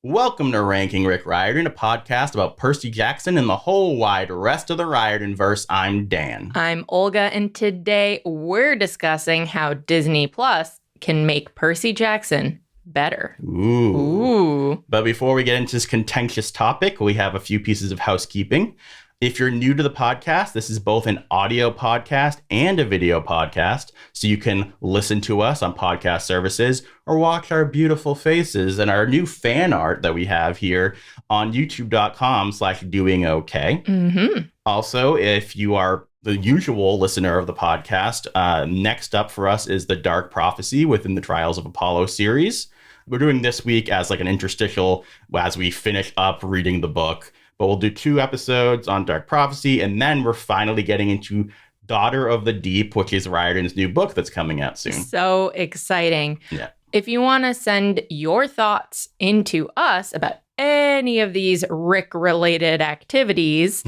Welcome to Ranking Rick Riordan, a podcast about Percy Jackson and the whole wide rest of the Riordanverse. I'm Dan. I'm Olga, and today we're discussing how Disney Plus can make Percy Jackson better. Ooh. But before we get into this contentious topic, we have a few pieces of housekeeping. If you're new to the podcast, this is both an audio podcast and a video podcast, so you can listen to us on podcast services or watch our beautiful faces and our new fan art that we have here on youtube.com/DoingOK. Mm-hmm. Also, if you are the usual listener of the podcast, next up for us is the Dark Prophecy within the Trials of Apollo series. We're doing this week as like an interstitial as we finish up reading the book. But we'll do 2 episodes on Dark Prophecy, and then we're finally getting into Daughter of the Deep, which is Riordan's new book that's coming out soon. So exciting. Yeah. If you want to send your thoughts into us about any of these Rick-related activities,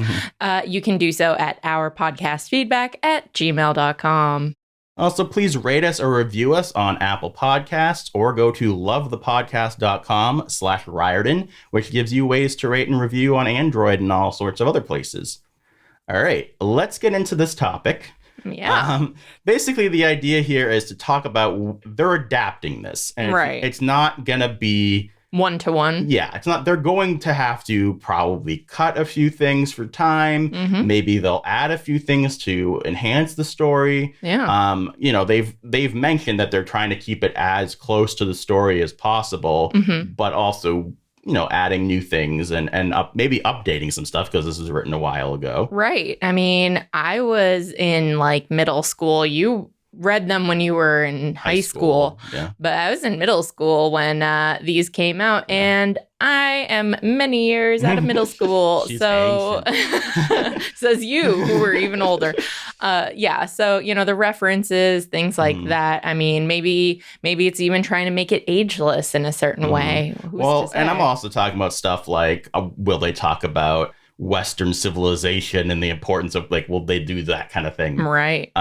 you can do so at ourpodcastfeedback@gmail.com. Also, please rate us or review us on Apple Podcasts or go to lovethepodcast.com/Riordan, which gives you ways to rate and review on Android and all sorts of other places. All right, let's get into this topic. Yeah. Basically, the idea here is to talk about they're adapting this. And right. It's not going to be one-to-one. Yeah, it's not. They're going to have to probably cut a few things for time. Mm-hmm. Maybe they'll add a few things to enhance the story. Yeah. They've mentioned that they're trying to keep it as close to the story as possible, but also, adding new things and maybe updating some stuff because this was written a while ago. Right. I mean, I was in middle school. You read them when you were in high school. Yeah. But I was in middle school when these came out, and I am many years out of middle school. So says you, who were even older. So the references, things like that. I mean, maybe it's even trying to make it ageless in a certain way. And I'm also talking about stuff like, will they talk about Western civilization and the importance of will they do that kind of thing? Right.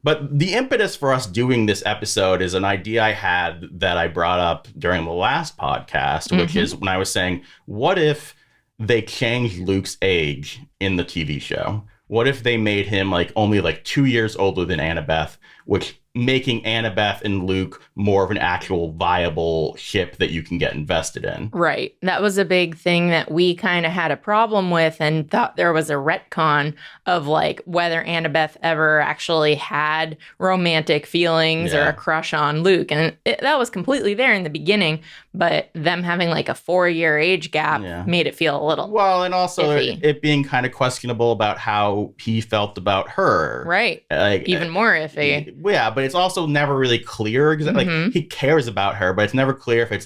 But the impetus for us doing this episode is an idea I had that I brought up during the last podcast, which is when I was saying, what if they changed Luke's age in the TV show? What if they made him only 2 years older than Annabeth, which making Annabeth and Luke more of an actual viable ship that you can get invested in. Right. That was a big thing that we kind of had a problem with and thought there was a retcon of whether Annabeth ever actually had romantic feelings or a crush on Luke. And that was completely there in the beginning, but them having a 4-year age gap made it feel a little and also iffy. It being kind of questionable about how he felt about her. Right. Even more iffy. Yeah, but it's also never really clear exactly. He cares about her, but it's never clear if it's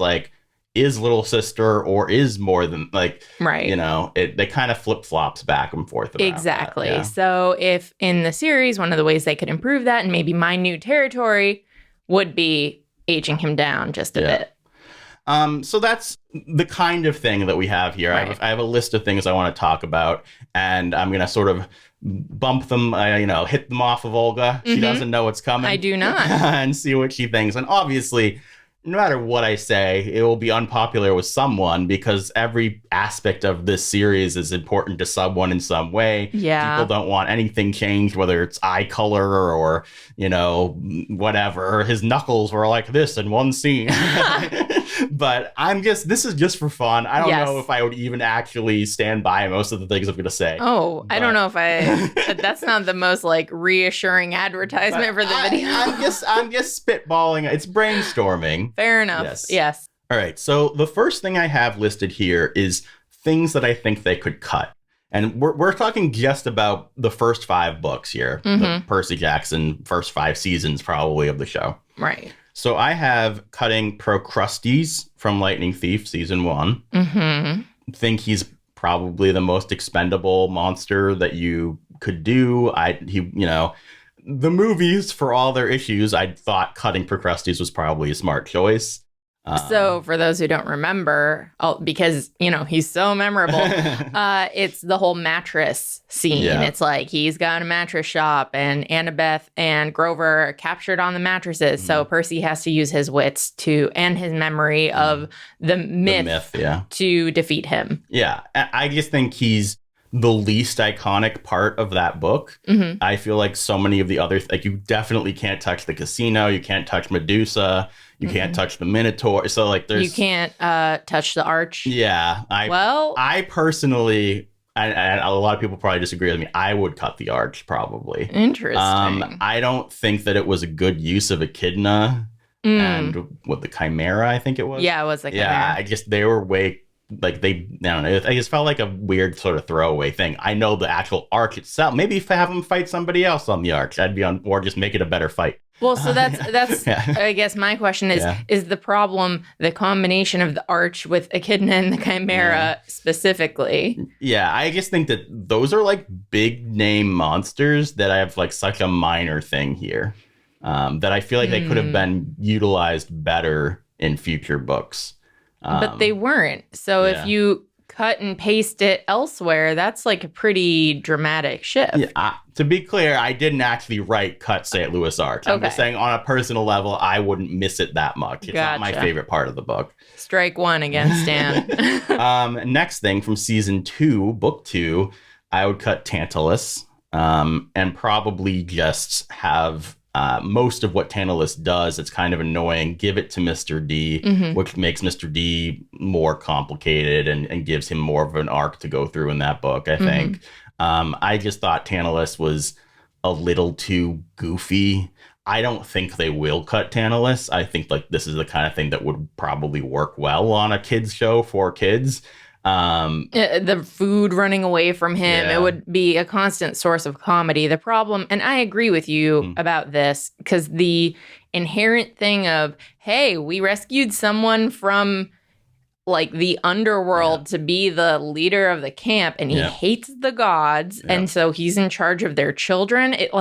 is little sister or is more than right. They kind of flip flops back and forth. About exactly. That, yeah. So if in the series, one of the ways they could improve that and maybe my new territory would be aging him down just a bit. So that's the kind of thing that we have here. Right. I have a list of things I want to talk about, and I'm going to sort of bump them, hit them off of Olga. She doesn't know what's coming. I do not. And see what she thinks. And obviously, no matter what I say, it will be unpopular with someone because every aspect of this series is important to someone in some way. Yeah. People don't want anything changed, whether it's eye color or, whatever. His knuckles were like this in one scene. But this is just for fun. I don't know if I would even actually stand by most of the things I'm going to say. Oh, but I don't know if that's not the most reassuring advertisement for the video. I'm just spitballing. It's brainstorming. Fair enough. Yes. All right. So the first thing I have listed here is things that I think they could cut. And we're talking just about the first 5 books here. The Percy Jackson first 5 seasons probably of the show. Right. So I have cutting Procrustes from Lightning Thief season 1. Think he's probably the most expendable monster that you could do. The movies, for all their issues, I thought cutting Procrustes was probably a smart choice. So for those who don't remember, because, he's so memorable, it's the whole mattress scene. Yeah. It's like he's got a mattress shop and Annabeth and Grover are captured on the mattresses. So Percy has to use his wits and his memory of the myth to defeat him. Yeah, I just think he's the least iconic part of that book. I feel like so many of the other, you definitely can't touch the casino. You can't touch Medusa. You can't touch the Minotaur. So there's... You can't touch the arch. Yeah. I personally, and a lot of people probably disagree with me, I would cut the arch probably. Interesting. I don't think that it was a good use of Echidna and with the Chimera, I think it was. Yeah, it was the Chimera. Yeah, they were way... I don't know. It just felt like a weird sort of throwaway thing. I know the actual arch itself. Maybe if I have them fight somebody else on the arch, I'd be on, or just make it a better fight. Well, so that's I guess my question is the problem the combination of the arch with Echidna and the Chimera specifically? Yeah, I just think that those are big name monsters that I have such a minor thing here that I feel like they could have been utilized better in future books. But they weren't. So if you cut and paste it elsewhere, that's a pretty dramatic shift. Yeah, to be clear, I didn't actually write cut St. Louis Arch. I'm just saying on a personal level, I wouldn't miss it that much. It's not my favorite part of the book. Strike one against Stan. Next thing from season 2, book 2, I would cut Tantalus and probably just have... most of what Tantalus does, it's kind of annoying. Give it to Mr. D, which makes Mr. D more complicated and gives him more of an arc to go through in that book, I think. I just thought Tantalus was a little too goofy. I don't think they will cut Tantalus. I think this is the kind of thing that would probably work well on a kids show for kids. The food running away from him, it would be a constant source of comedy. The problem, and I agree with you about this, because the inherent thing of, hey, we rescued someone from the underworld to be the leader of the camp, and he hates the gods, and so he's in charge of their children. It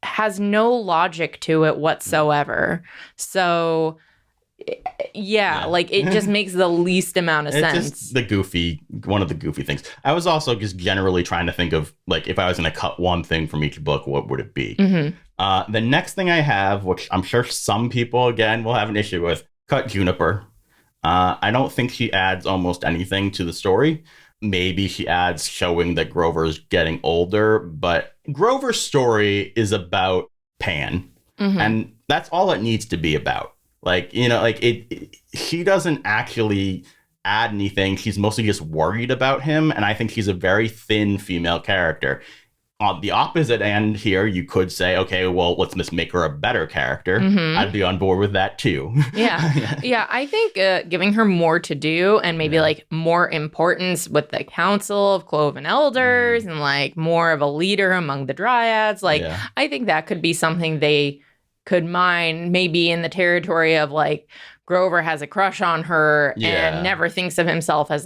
has no logic to it whatsoever. So it just makes the least amount of sense. It's just one of the goofy things. I was also just generally trying to think of if I was going to cut one thing from each book, what would it be? The next thing I have, which I'm sure some people again will have an issue with, cut Juniper. I don't think she adds almost anything to the story. Maybe she adds showing that Grover's getting older, but Grover's story is about Pan, and that's all it needs to be about. She doesn't actually add anything. She's mostly just worried about him. And I think she's a very thin female character. On the opposite end here, you could say, okay, well, let's just make her a better character. I'd be on board with that, too. Yeah, I think giving her more to do and maybe more importance with the Council of Cloven Elders and more of a leader among the Dryads. I think that could be something they could mine, maybe in the territory of Grover has a crush on her and never thinks of himself as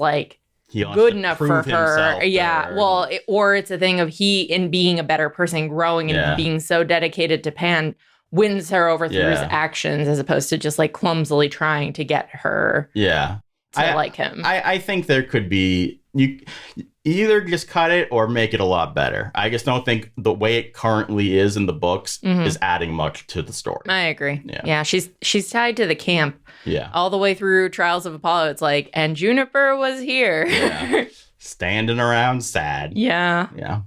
good enough for her. Yeah. Well, or it's a thing of he, in being a better person, growing and being so dedicated to Pan, wins her over through his actions as opposed to just clumsily trying to get her to like him. I think there could be, you either just cut it or make it a lot better. I just don't think the way it currently is in the books is adding much to the story. I agree. Yeah, she's tied to the camp. Yeah. All the way through Trials of Apollo, it's and Juniper was here. Standing around sad. Yeah. Yeah.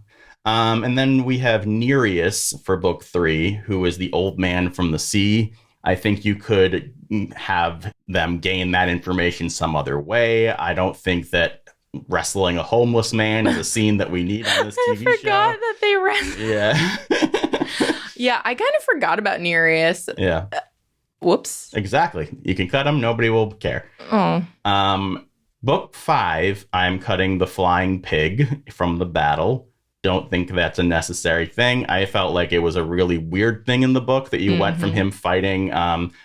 And then we have Nereus for book 3, who is the old man from the sea. I think you could have them gain that information some other way. I don't think that wrestling a homeless man is a scene that we need on this TV show. I forgot that they wrestled. Yeah. Yeah, I kind of forgot about Nereus. Yeah. Whoops. Exactly. You can cut him. Nobody will care. Oh. Book 5, I'm cutting the flying pig from the battle. Don't think that's a necessary thing. I felt like it was a really weird thing in the book that you went from him fighting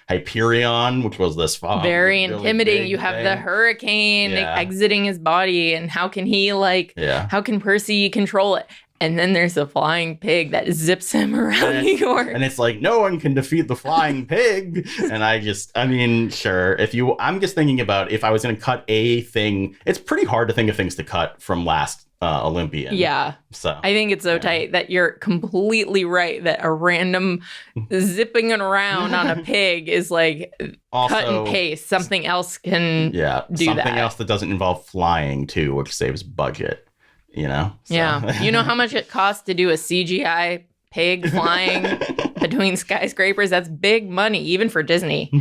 Hyperion, which was this very really intimidating. You have the hurricane exiting his body, and how can he how can Percy control it? And then there's a flying pig that zips him around New York. And it's like, no one can defeat the flying pig. And I mean, sure. I'm just thinking about if I was going to cut a thing, it's pretty hard to think of things to cut from last Olympian. Yeah. So I think it's so tight that you're completely right that a random zipping around on a pig is like also, cut and paste. Something else can do something that. Else that doesn't involve flying too, which saves budget. So. Yeah. You know how much it costs to do a CGI pig flying between skyscrapers? That's big money, even for Disney.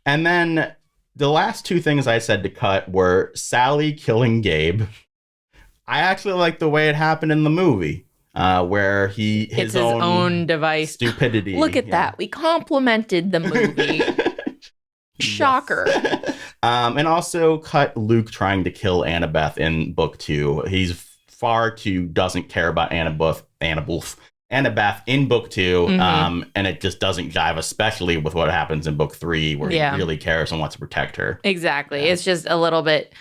And then the last two things I said to cut were Sally killing Gabe. I actually like the way it happened in the movie, where his own device stupidity. Look at that. We complimented the movie. Shocker. And also cut Luke trying to kill Annabeth in book 2. He's far too doesn't care about Annabeth in book 2, and it just doesn't jive, especially with what happens in book 3, where he really cares and wants to protect her. Exactly. Yeah. It's just a little bit.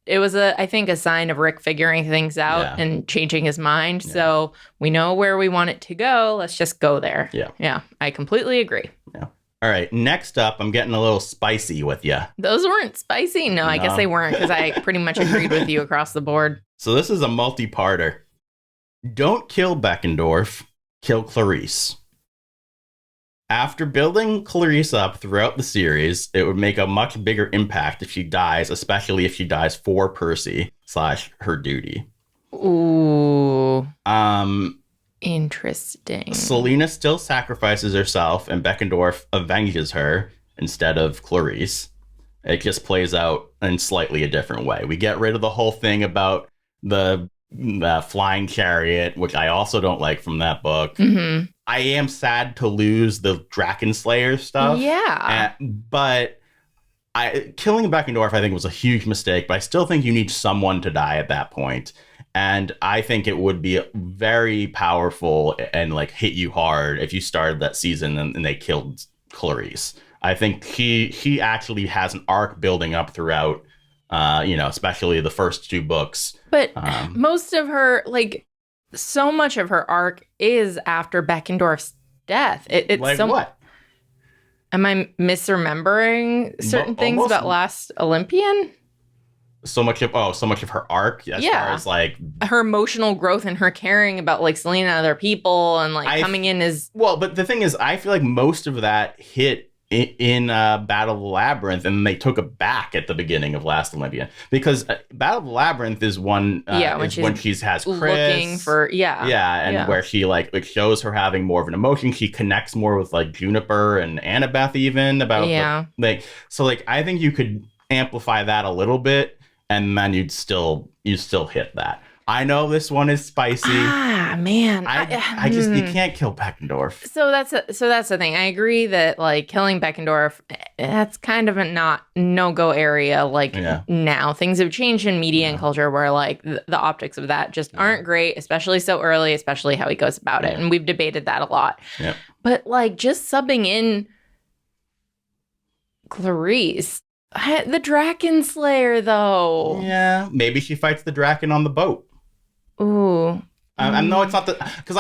It was I think a sign of Rick figuring things out and changing his mind. Yeah. So we know where we want it to go. Let's just go there. Yeah. I completely agree. Yeah. All right, next up, I'm getting a little spicy with you. Those weren't spicy? No, I guess they weren't, because I pretty much agreed with you across the board. So this is a multi-parter. Don't kill Beckendorf, kill Clarice. After building Clarice up throughout the series, it would make a much bigger impact if she dies, especially if she dies for Percy / her duty. Ooh. Interesting. Selena still sacrifices herself and Beckendorf avenges her instead of Clarice. It just plays out in slightly a different way. We get rid of the whole thing about the flying chariot, which I also don't like from that book. Mm-hmm. I am sad to lose the Drakenslayer stuff. Yeah. But killing Beckendorf, I think, was a huge mistake, but I still think you need someone to die at that point. And I think it would be very powerful and like hit you hard if you started that season and they killed Clarice. I think he actually has an arc building up throughout, especially the first 2 books. But most of her, so much of her arc is after Beckendorf's death. It's like so, what? Am I misremembering certain things about Last Olympian? So much of her arc as far as her emotional growth and her caring about Selena and other people and coming in as but the thing is, I feel like most of that hit in Battle of the Labyrinth, and they took it back at the beginning of Last Olympian, because Battle of the Labyrinth is one when she has Chris looking for where she it shows her having more of an emotion. She connects more with Juniper and Annabeth even about I think you could amplify that a little bit. And then you'd still hit that. I know this one is spicy. Man. I just, you can't kill Beckendorf. So that's the thing. I agree that killing Beckendorf, that's kind of a no-go area now. Things have changed in media and culture where the optics of that just aren't great, especially so early, especially how he goes about it. And we've debated that a lot. Yeah. But just subbing in Clarice, the Drakenslayer, though. Yeah, maybe she fights the Draken on the boat. Ooh. I know it's not because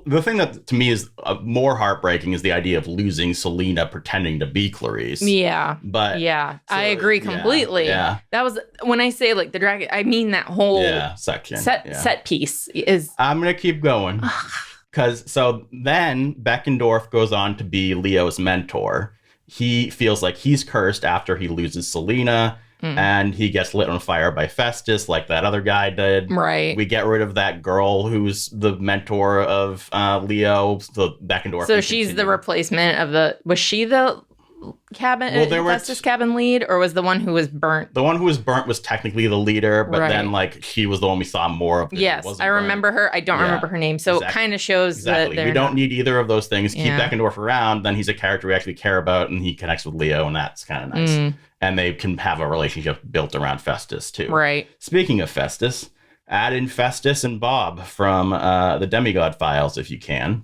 the thing that to me is more heartbreaking is the idea of losing Selena pretending to be Clarice. Yeah. But I agree completely. Yeah. That was when I say the Draken, I mean that whole section. Set piece is. I'm going to keep going. So then Beckendorf goes on to be Leo's mentor. He feels like he's cursed after he loses Selena, and he gets lit on fire by Festus like that other guy did. Right. We get rid of that girl who's the mentor of Leo, the Beckendorf. So she's the replacement of was she the Festus cabin lead, or was the one who was burnt? The one who was burnt was technically the leader, but then she was the one we saw more of. Yes, I remember her. I don't remember her name, so it kind of shows that we don't need either of those things. Keep Beckendorf around, then he's a character we actually care about, and he connects with Leo, and that's kind of nice. And they can have a relationship built around Festus too. Right. Speaking of Festus, add in Festus and Bob from the Demigod Files if you can,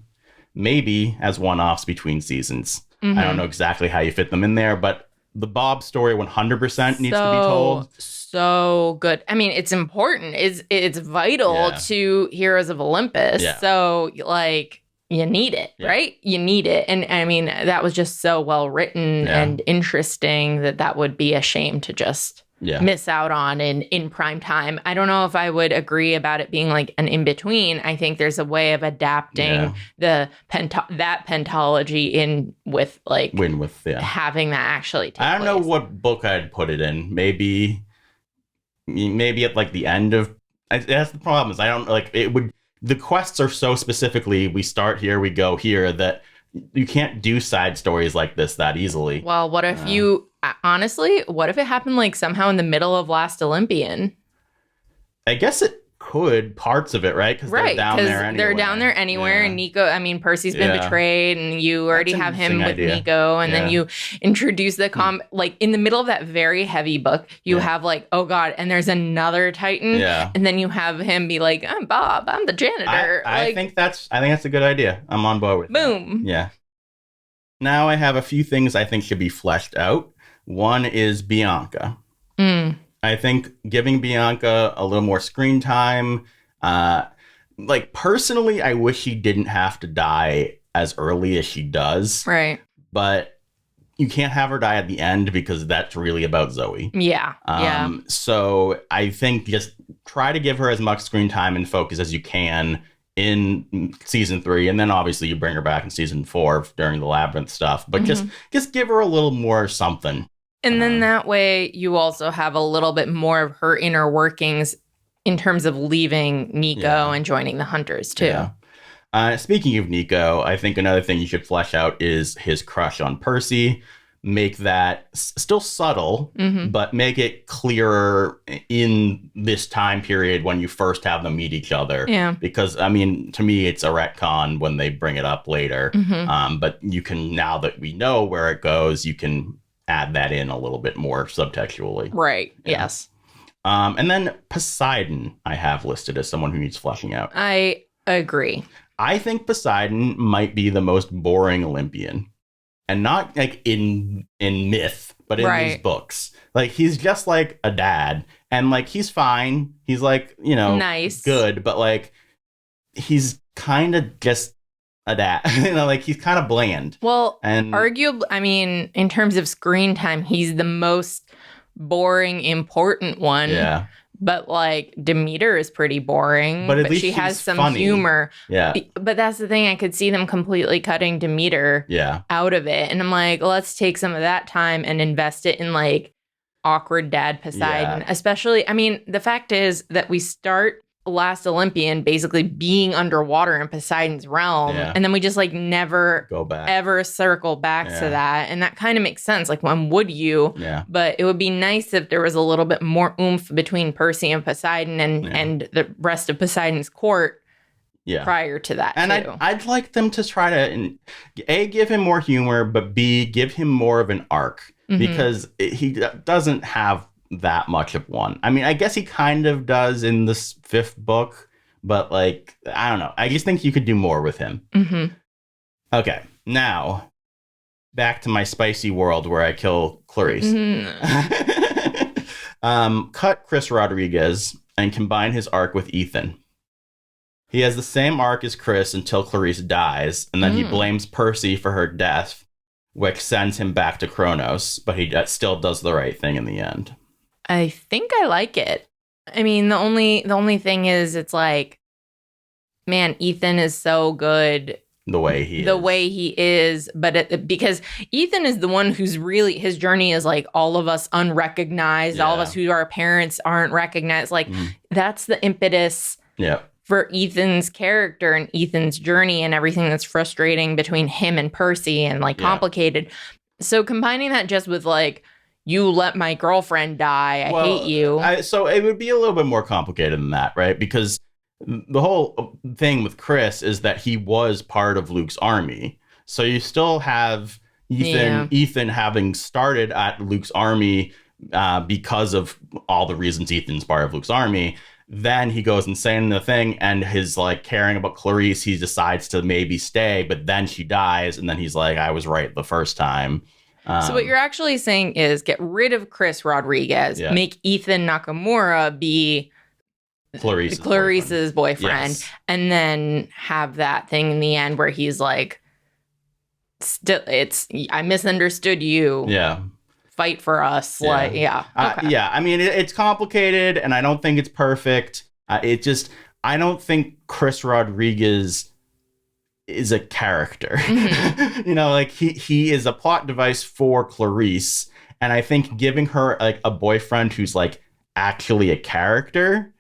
maybe as one-offs between seasons. I don't know exactly how you fit them in there, but the Bob story 100% needs to be told. so good. I mean, it's important. It's vital to Heroes of Olympus. Yeah. So, like, you need it, right? You need it. And I mean, that was just so well written and interesting that would be a shame to just miss out on in prime time. I don't know if I would agree about it being like an in-between. I think there's a way of adapting that pentology in with like having that actually take I don't know what book I'd put it in. Maybe at like the end of... That's the problem is I don't like it would... The quests are so specifically, we start here, we go here, that you can't do side stories like this that easily. Well, what if honestly, what if it happened like somehow in the middle of Last Olympian? I guess it could, parts of it, right? Because they're down there anyway. They're down there anywhere. And Nico, I mean, Percy's been betrayed, and you already have him with Nico, and then you introduce the like in the middle of that very heavy book, you have like, oh God, and there's another Titan, and then you have him be like, I'm Bob, I'm the janitor. I think that's a good idea. I'm on board with boom. That. Yeah. Now I have a few things I think should be fleshed out. One is Bianca. I think giving Bianca a little more screen time. Like, personally, I wish she didn't have to die as early as she does. Right. But you can't have her die at the end because that's really about Zoe. Yeah. So I think just try to give her as much screen time and focus as you can in season 3. And then obviously you bring her back in season 4 during the Labyrinth stuff. But just give her a little more something. And then that way you also have a little bit more of her inner workings in terms of leaving Nico and joining the Hunters too. Yeah. Speaking of Nico, I think another thing you should flesh out is his crush on Percy. Make that still subtle, but make it clearer in this time period when you first have them meet each other. Yeah. Because, I mean, to me, it's a retcon when they bring it up later. But you can, now that we know where it goes, you can add that in a little bit more subtextually. Right. Yeah. Yes. And then Poseidon, I have listed as someone who needs fleshing out. I agree. I think Poseidon might be the most boring Olympian. And not like in myth, but in these books. Like, he's just like a dad. And like, he's fine. He's like, you know, nice, good. But like, he's kind of just a dad. You know, like, he's kind of bland. Well, and arguably, I mean, in terms of screen time, he's the most boring, important one. Yeah. But like, Demeter is pretty boring, but she has some funny humor. Yeah. But that's the thing. I could see them completely cutting Demeter out of it. And I'm like, let's take some of that time and invest it in like awkward dad Poseidon. Especially, I mean, the fact is that we start Last Olympian basically being underwater in Poseidon's realm, and then we just like never go back, ever circle back to that. And that kind of makes sense. Like, when would you? But it would be nice if there was a little bit more oomph between Percy and Poseidon and the rest of Poseidon's court prior to that. And too. I'd like them to try to A, give him more humor, but B, give him more of an arc, because he doesn't have that much of one. I mean, I guess he kind of does in this 5th book, but like, I don't know. I just think you could do more with him. Okay, now back to my spicy world where I kill Clarice. Cut Chris Rodriguez and combine his arc with Ethan. He has the same arc as Chris until Clarice dies, and then he blames Percy for her death, which sends him back to Kronos, but he still does the right thing in the end. I think I like it. I mean, the only thing is, it's like, man, Ethan is so good the way he is, but because Ethan is the one who's really, his journey is like all of us unrecognized, all of us who our parents aren't recognized. Like, that's the impetus for Ethan's character and Ethan's journey and everything that's frustrating between him and Percy and like complicated. So combining that just with like, you let my girlfriend die, I hate you. So it would be a little bit more complicated than that, right? Because the whole thing with Chris is that he was part of Luke's army. So you still have Ethan having started at Luke's army because of all the reasons Ethan's part of Luke's army. Then he goes insane in the thing, and his like caring about Clarice, he decides to maybe stay, but then she dies, and then he's like, I was right the first time. So what you're actually saying is get rid of Chris Rodriguez, make Ethan Nakamura be Clarice's boyfriend, yes. and then have that thing in the end where he's like, I misunderstood you. Yeah. Fight for us. Yeah. Like, yeah. Okay. Yeah. I mean, it's complicated and I don't think it's perfect. I don't think Chris Rodriguez is a character. Mm-hmm. Like he is a plot device for Clarice. And I think giving her like a boyfriend who's like actually a character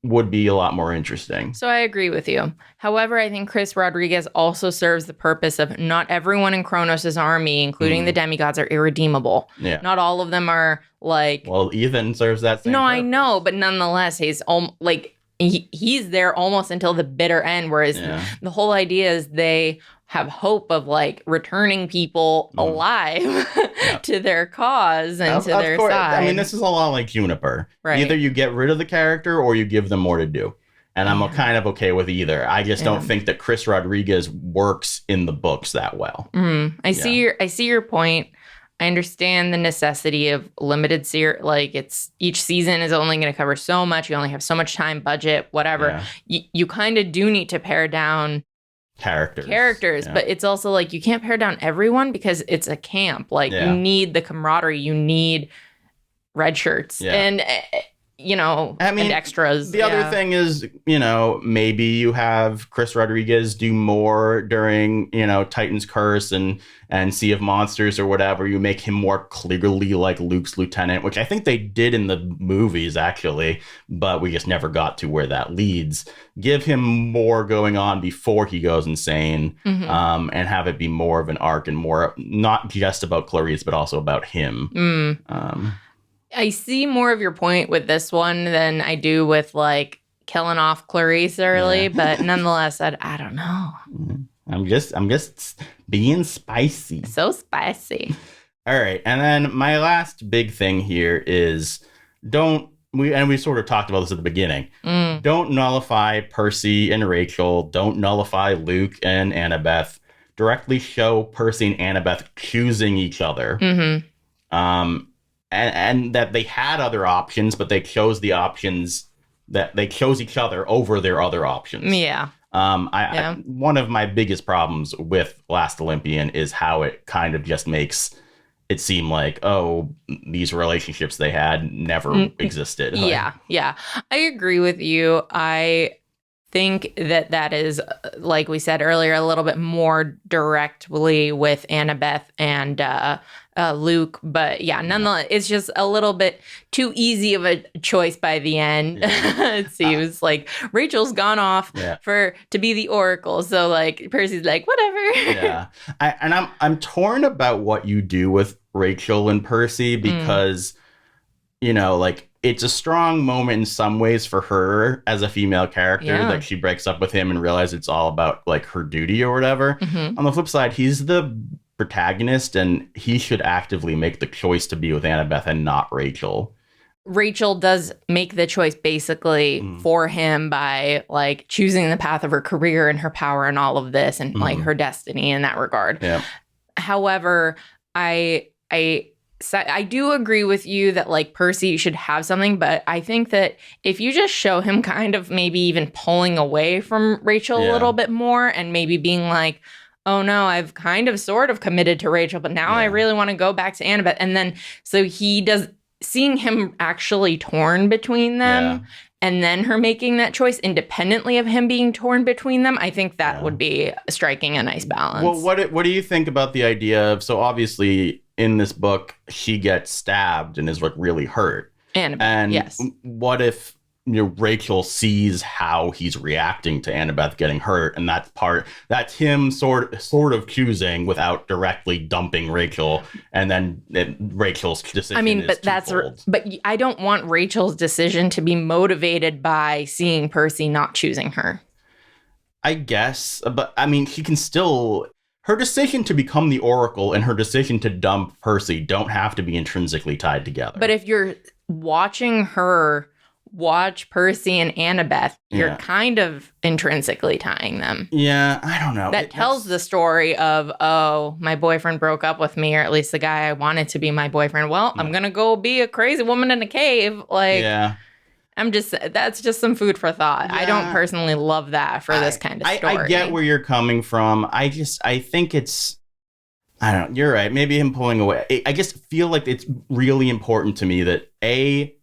would be a lot more interesting. So I agree with you. However, I think Chris Rodriguez also serves the purpose of not everyone in Kronos' army, including the demigods, are irredeemable. Yeah. Not all of them are like... Well, Ethan serves that same purpose. I know, but nonetheless, he's like... He's there almost until the bitter end, whereas the whole idea is they have hope of like returning people alive to their cause and to their side. I mean, this is a lot like Juniper. Right. Either you get rid of the character or you give them more to do. And I'm kind of okay with either. I just don't think that Chris Rodriguez works in the books that well. I see your point. I understand the necessity of limited like it's each season is only going to cover so much. You only have so much time, budget, whatever. You kind of do need to pare down characters, but it's also like you can't pare down everyone because it's a camp. Like you need the camaraderie, you need red shirts and and extras. The other thing is, maybe you have Chris Rodriguez do more during, Titan's Curse and Sea of Monsters or whatever. You make him more clearly like Luke's lieutenant, which I think they did in the movies, actually, but we just never got to where that leads. Give him more going on before he goes insane, and have it be more of an arc and more not just about Clarice, but also about him. I see more of your point with this one than I do with like killing off Clarice early, but nonetheless, I don't know. I'm just being spicy. So spicy. All right, and then my last big thing here is we sort of talked about this at the beginning. Don't nullify Percy and Rachel. Don't nullify Luke and Annabeth. Directly show Percy and Annabeth choosing each other. And that they had other options, but they chose the options that they chose each other over their other options. One of my biggest problems with Last Olympian is how it kind of just makes it seem like, these relationships they had never existed. Yeah. I agree with you. I think that is, like we said earlier, a little bit more directly with Annabeth and Luke, but nonetheless, it's just a little bit too easy of a choice by the end. It seems like Rachel's gone off to be the Oracle, so like Percy's like whatever. I'm torn about what you do with Rachel and Percy because like it's a strong moment in some ways for her as a female character that she breaks up with him and realizes it's all about like her duty or whatever. On the flip side, he's the protagonist and he should actively make the choice to be with Annabeth and not Rachel. Rachel does make the choice basically for him by like choosing the path of her career and her power and all of this and like her destiny in that regard. However, I do agree with you that like Percy should have something, but I think that if you just show him kind of maybe even pulling away from Rachel a little bit more and maybe being like, oh no, I've kind of sort of committed to Rachel, but now I really want to go back to Annabeth. And then so he does, seeing him actually torn between them and then her making that choice independently of him being torn between them, I think that would be striking a nice balance. Well, what do you think about the idea of, so obviously in this book, she gets stabbed and is like really hurt. Annabeth, and yes. What if Rachel sees how he's reacting to Annabeth getting hurt, and that's him sort of choosing without directly dumping Rachel, and then Rachel's decision. I mean, but but I don't want Rachel's decision to be motivated by seeing Percy not choosing her. I guess, but I mean, she can still. Her decision to become the Oracle and her decision to dump Percy don't have to be intrinsically tied together. But if you're watching her watch Percy and Annabeth, you're kind of intrinsically tying them. Yeah, I don't know. That tells the story of, oh, my boyfriend broke up with me, or at least the guy I wanted to be my boyfriend. Well, I'm going to go be a crazy woman in a cave. Like, that's just some food for thought. Yeah. I don't personally love that for this kind of story. I get where you're coming from. I think it's, I don't know. You're right. Maybe him pulling away. I just feel like it's really important to me that he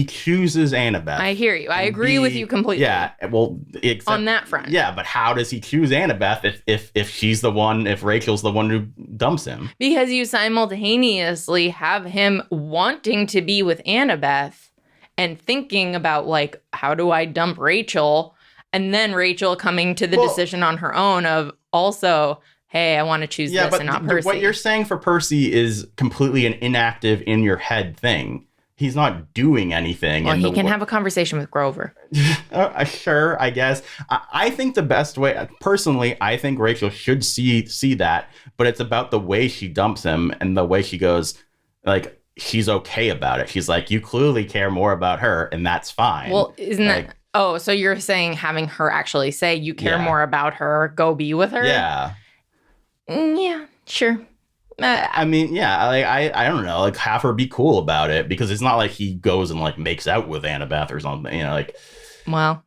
chooses Annabeth. I hear you. I agree with you completely. Yeah. Well, on that front. Yeah, but how does he choose Annabeth if she's the one? If Rachel's the one who dumps him? Because you simultaneously have him wanting to be with Annabeth and thinking about, like, how do I dump Rachel? And then Rachel coming to the decision on her own of also, hey, I want to choose this and not Percy. What you're saying for Percy is completely an inactive in your head thing. He's not doing anything. Well, he can have a conversation with Grover. Sure, I guess. I think the best way, personally, I think Rachel should see that, but it's about the way she dumps him and the way she goes, like, she's okay about it. She's like, you clearly care more about her, and that's fine. Well, isn't that... Oh, so you're saying having her actually say, you care more about her, go be with her? Yeah. Yeah, sure. I mean, yeah, like, I don't know, like, have her be cool about it, because it's not like he goes and, like, makes out with Annabeth or something, you know, like. Well,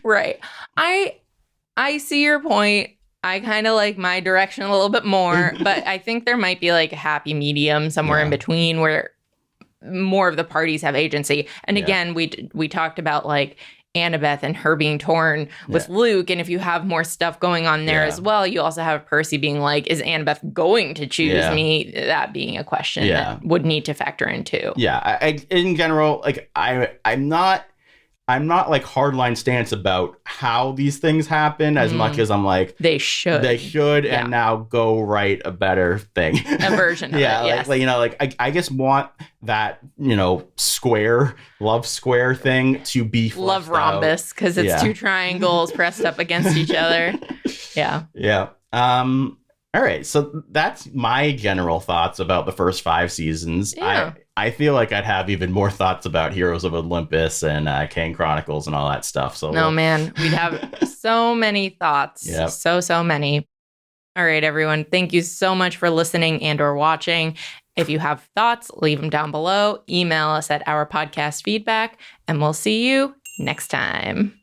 right. I see your point. I kind of like my direction a little bit more, but I think there might be, like, a happy medium somewhere in between where more of the parties have agency. And again, we talked about, like, Annabeth and her being torn with Luke. And if you have more stuff going on there as well, you also have Percy being like, is Annabeth going to choose me? That being a question that would need to factor in too. Yeah. I in general, like, I'm not like hardline stance about how these things happen as much as I'm like, they should, and now go write a better thing. A version of it. Yes. Like, you know, like, I just want that, you know, love square thing to be love rhombus, because it's two triangles pressed up against each other. Yeah. Yeah. All right. So that's my general thoughts about the first 5 seasons. Yeah. I feel like I'd have even more thoughts about Heroes of Olympus and Kane Chronicles and all that stuff. So man, we'd have so many thoughts. Yep. So many. All right, everyone. Thank you so much for listening and or watching. If you have thoughts, leave them down below. Email us at ourpodcastfeedback, and we'll see you next time.